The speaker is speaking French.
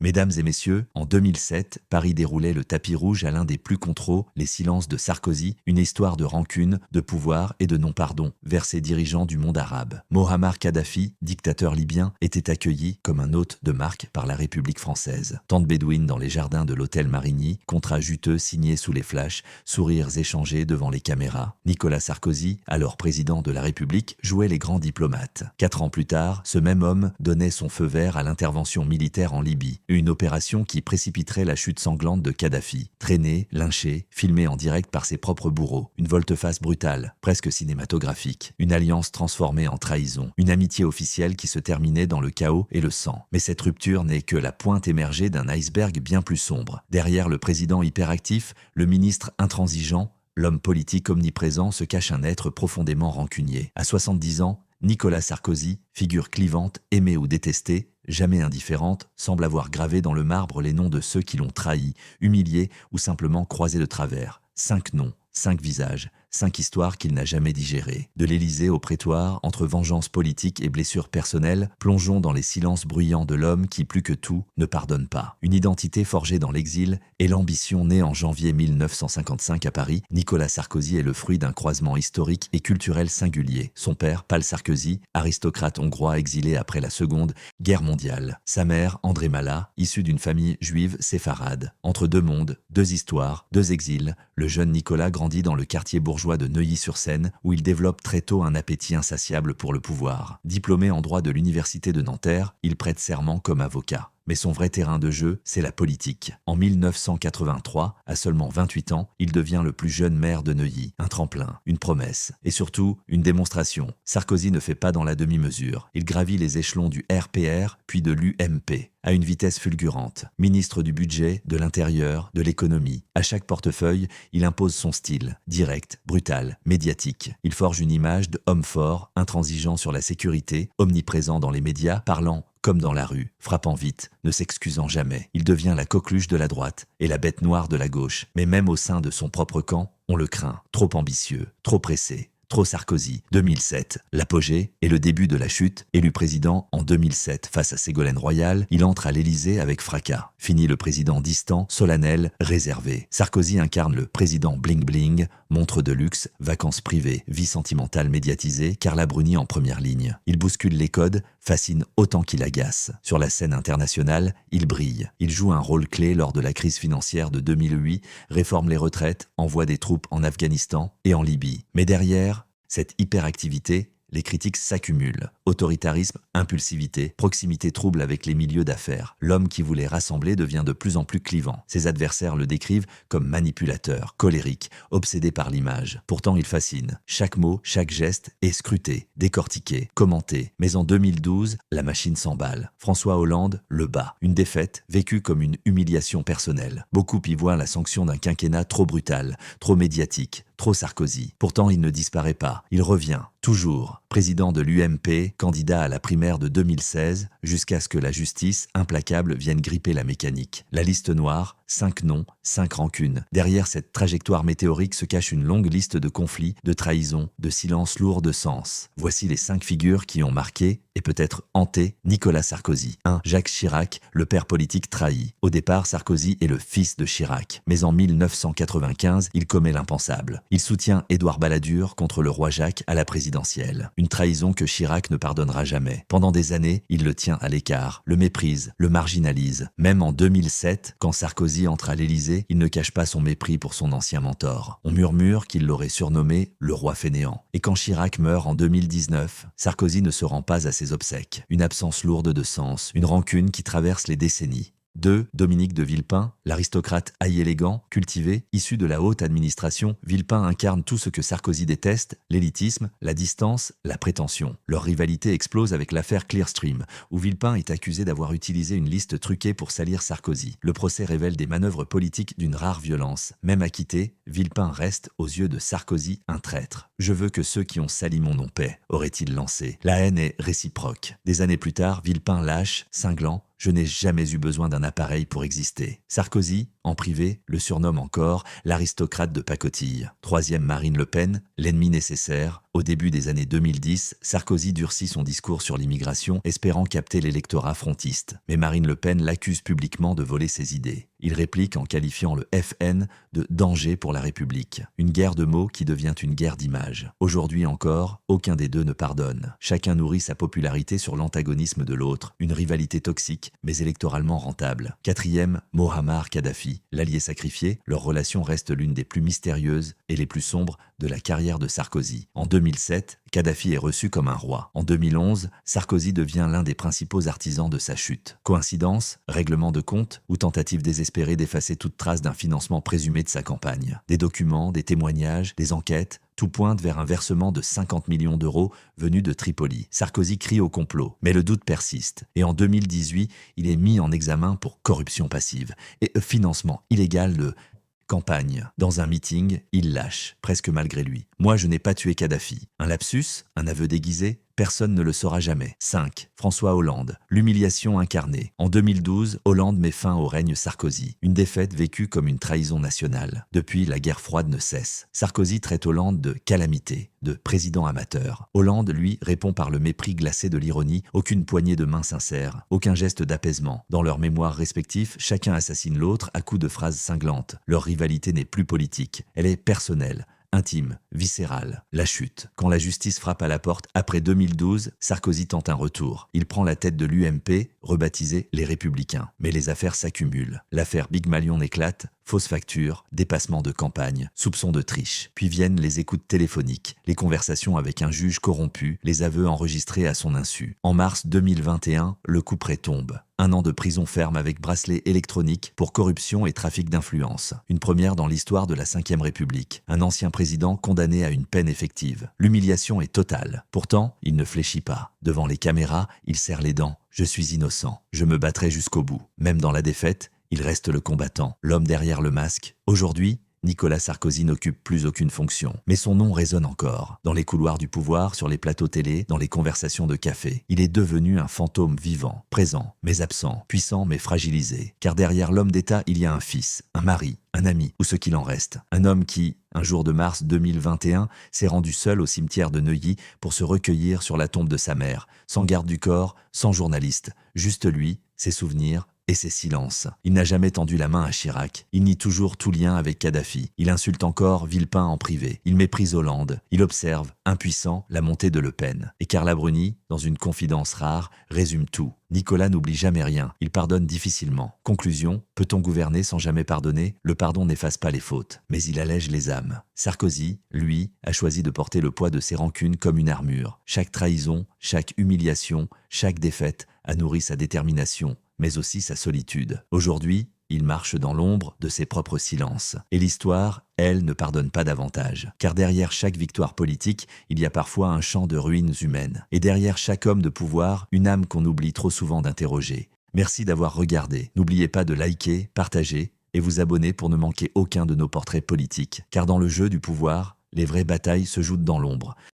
Mesdames et messieurs, en 2007, Paris déroulait le tapis rouge à l'un des plus contrôles, les silences de Sarkozy, une histoire de rancune, de pouvoir et de non-pardon vers ses dirigeants du monde arabe. Mohammar Kadhafi, dictateur libyen, était accueilli comme un hôte de marque par la République française. Tente bédouine dans les jardins de l'hôtel Marigny, contrat juteux signé sous les flashs, sourires échangés devant les caméras. Nicolas Sarkozy, alors président de la République, jouait les grands diplomates. 4 ans plus tard, ce même homme donnait son feu vert à l'intervention militaire en Libye, une opération qui précipiterait la chute sanglante de Kadhafi. Traîné, lynché, filmé en direct par ses propres bourreaux. Une volte-face brutale, presque cinématographique. Une alliance transformée en trahison. Une amitié officielle qui se terminait dans le chaos et le sang. Mais cette rupture n'est que la pointe émergée d'un iceberg bien plus sombre. Derrière le président hyperactif, le ministre intransigeant, l'homme politique omniprésent, se cache un être profondément rancunier. À 70 ans, Nicolas Sarkozy, figure clivante, aimée ou détestée, jamais indifférente, semble avoir gravé dans le marbre les noms de ceux qui l'ont trahi, humilié ou simplement croisé de travers. 5 noms, 5 visages, 5 histoires qu'il n'a jamais digérées. De l'Élysée au prétoire, entre vengeance politique et blessures personnelles, plongeons dans les silences bruyants de l'homme qui, plus que tout, ne pardonne pas. Une identité forgée dans l'exil et l'ambition née en janvier 1955 à Paris, Nicolas Sarkozy est le fruit d'un croisement historique et culturel singulier. Son père, Paul Sarkozy, aristocrate hongrois exilé après la Seconde Guerre mondiale. Sa mère, André Mallat, issue d'une famille juive séfarade. Entre deux mondes, deux histoires, deux exils, le jeune Nicolas grandit dans le quartier bourgeois de Neuilly-sur-Seine, où il développe très tôt un appétit insatiable pour le pouvoir. Diplômé en droit de l'université de Nanterre, il prête serment comme avocat. Mais son vrai terrain de jeu, c'est la politique. En 1983, à seulement 28 ans, il devient le plus jeune maire de Neuilly. Un tremplin, une promesse, et surtout, une démonstration. Sarkozy ne fait pas dans la demi-mesure. Il gravit les échelons du RPR, puis de l'UMP, à une vitesse fulgurante. Ministre du budget, de l'intérieur, de l'économie. À chaque portefeuille, il impose son style, direct, brutal, médiatique. Il forge une image d'homme fort, intransigeant sur la sécurité, omniprésent dans les médias, parlant comme dans la rue, frappant vite, ne s'excusant jamais. Il devient la coqueluche de la droite et la bête noire de la gauche. Mais même au sein de son propre camp, on le craint. Trop ambitieux, trop pressé. Trop Sarkozy. 2007, l'apogée et le début de la chute. Élu président en 2007 face à Ségolène Royal, il entre à l'Élysée avec fracas. Fini le président distant, solennel, réservé. Sarkozy incarne le président bling-bling, montre de luxe, vacances privées, vie sentimentale médiatisée, Carla Bruni en première ligne. Il bouscule les codes, fascine autant qu'il agace. Sur la scène internationale, il brille. Il joue un rôle clé lors de la crise financière de 2008, réforme les retraites, envoie des troupes en Afghanistan et en Libye. Mais derrière cette hyperactivité, les critiques s'accumulent. Autoritarisme, impulsivité, proximité trouble avec les milieux d'affaires. L'homme qui voulait rassembler devient de plus en plus clivant. Ses adversaires le décrivent comme manipulateur, colérique, obsédé par l'image. Pourtant, il fascine. Chaque mot, chaque geste est scruté, décortiqué, commenté. Mais en 2012, la machine s'emballe. François Hollande le bat. Une défaite vécue comme une humiliation personnelle. Beaucoup y voient la sanction d'un quinquennat trop brutal, trop médiatique, trop Sarkozy. Pourtant, il ne disparaît pas. Il revient, toujours. Président de l'UMP, candidat à la primaire de 2016, jusqu'à ce que la justice, implacable, vienne gripper la mécanique. La liste noire, 5 noms, 5 rancunes. Derrière cette trajectoire météorique se cache une longue liste de conflits, de trahisons, de silences lourds de sens. Voici les 5 figures qui ont marqué, et peut-être hanté, Nicolas Sarkozy. 1. Jacques Chirac, le père politique trahi. Au départ, Sarkozy est le fils de Chirac. Mais en 1995, il commet l'impensable. Il soutient Édouard Balladur contre le roi Jacques à la présidentielle. Une trahison que Chirac ne pardonnera jamais. Pendant des années, il le tient à l'écart, le méprise, le marginalise. Même en 2007, quand Sarkozy entre à l'Élysée, il ne cache pas son mépris pour son ancien mentor. On murmure qu'il l'aurait surnommé le roi fainéant. Et quand Chirac meurt en 2019, Sarkozy ne se rend pas à ses obsèques. Une absence lourde de sens, une rancune qui traverse les décennies. 2. Dominique de Villepin, l'aristocrate high élégant, cultivé, issu de la haute administration. Villepin incarne tout ce que Sarkozy déteste, l'élitisme, la distance, la prétention. Leur rivalité explose avec l'affaire Clearstream, où Villepin est accusé d'avoir utilisé une liste truquée pour salir Sarkozy. Le procès révèle des manœuvres politiques d'une rare violence. Même acquitté, Villepin reste, aux yeux de Sarkozy, un traître. « Je veux que ceux qui ont sali mon nom paient », aurait-il lancé. La haine est réciproque. Des années plus tard, Villepin lâche, cinglant: « Je n'ai jamais eu besoin d'un appareil pour exister. » Sarkozy, En privé, le surnomme encore l'aristocrate de pacotille. Troisième, Marine Le Pen, l'ennemi nécessaire. Au début des années 2010, Sarkozy durcit son discours sur l'immigration, espérant capter l'électorat frontiste. Mais Marine Le Pen l'accuse publiquement de voler ses idées. Il réplique en qualifiant le FN de danger pour la République. Une guerre de mots qui devient une guerre d'images. Aujourd'hui encore, aucun des deux ne pardonne. Chacun nourrit sa popularité sur l'antagonisme de l'autre, une rivalité toxique, mais électoralement rentable. Quatrième, Mohammar Kadhafi, l'allié sacrifié, leur relation reste l'une des plus mystérieuses et les plus sombres de la carrière de Sarkozy. En 2007, Kadhafi est reçu comme un roi. En 2011, Sarkozy devient l'un des principaux artisans de sa chute. Coïncidence, règlement de compte ou tentative désespérée d'effacer toute trace d'un financement présumé de sa campagne. Des documents, des témoignages, des enquêtes, tout pointe vers un versement de 50 millions d'euros venus de Tripoli. Sarkozy crie au complot, mais le doute persiste. Et en 2018, il est mis en examen pour corruption passive et financement illégal de campagne. Dans un meeting, il lâche, presque malgré lui. « Moi, je n'ai pas tué Kadhafi. » Un lapsus, un aveu déguisé, personne ne le saura jamais. 5. François Hollande. L'humiliation incarnée. En 2012, Hollande met fin au règne Sarkozy. Une défaite vécue comme une trahison nationale. Depuis, la guerre froide ne cesse. Sarkozy traite Hollande de calamité, de président amateur. Hollande, lui, répond par le mépris glacé de l'ironie, aucune poignée de main sincère, aucun geste d'apaisement. Dans leurs mémoires respectifs, chacun assassine l'autre à coups de phrases cinglantes. Leur rivalité n'est plus politique, elle est personnelle. Intime, viscérale, la chute. Quand la justice frappe à la porte, après 2012, Sarkozy tente un retour. Il prend la tête de l'UMP, rebaptisé les Républicains. Mais les affaires s'accumulent. L'affaire Big Malion éclate, fausses factures, dépassement de campagne, soupçons de triche. Puis viennent les écoutes téléphoniques, les conversations avec un juge corrompu, les aveux enregistrés à son insu. En mars 2021, le couperet tombe. 1 an de prison ferme avec bracelet électronique pour corruption et trafic d'influence. Une première dans l'histoire de la Ve République. Un ancien président condamné à une peine effective. L'humiliation est totale. Pourtant, il ne fléchit pas. Devant les caméras, il serre les dents. « Je suis innocent. Je me battrai jusqu'au bout. » Même dans la défaite, il reste le combattant, l'homme derrière le masque. Aujourd'hui, Nicolas Sarkozy n'occupe plus aucune fonction, mais son nom résonne encore. Dans les couloirs du pouvoir, sur les plateaux télé, dans les conversations de café. Il est devenu un fantôme vivant, présent, mais absent, puissant mais fragilisé. Car derrière l'homme d'État, il y a un fils, un mari, un ami, ou ce qu'il en reste. Un homme qui, un jour de mars 2021, s'est rendu seul au cimetière de Neuilly pour se recueillir sur la tombe de sa mère, sans garde du corps, sans journaliste, juste lui, ses souvenirs, et ses silences. Il n'a jamais tendu la main à Chirac. Il nie toujours tout lien avec Kadhafi. Il insulte encore Villepin en privé. Il méprise Hollande. Il observe, impuissant, la montée de Le Pen. Et Carla Bruni, dans une confidence rare, résume tout. Nicolas n'oublie jamais rien. Il pardonne difficilement. Conclusion, peut-on gouverner sans jamais pardonner? Le pardon n'efface pas les fautes, mais il allège les âmes. Sarkozy, lui, a choisi de porter le poids de ses rancunes comme une armure. Chaque trahison, chaque humiliation, chaque défaite a nourri sa détermination, mais aussi sa solitude. Aujourd'hui, il marche dans l'ombre de ses propres silences. Et l'histoire, elle, ne pardonne pas davantage. Car derrière chaque victoire politique, il y a parfois un champ de ruines humaines. Et derrière chaque homme de pouvoir, une âme qu'on oublie trop souvent d'interroger. Merci d'avoir regardé. N'oubliez pas de liker, partager et vous abonner pour ne manquer aucun de nos portraits politiques. Car dans le jeu du pouvoir, les vraies batailles se jouent dans l'ombre.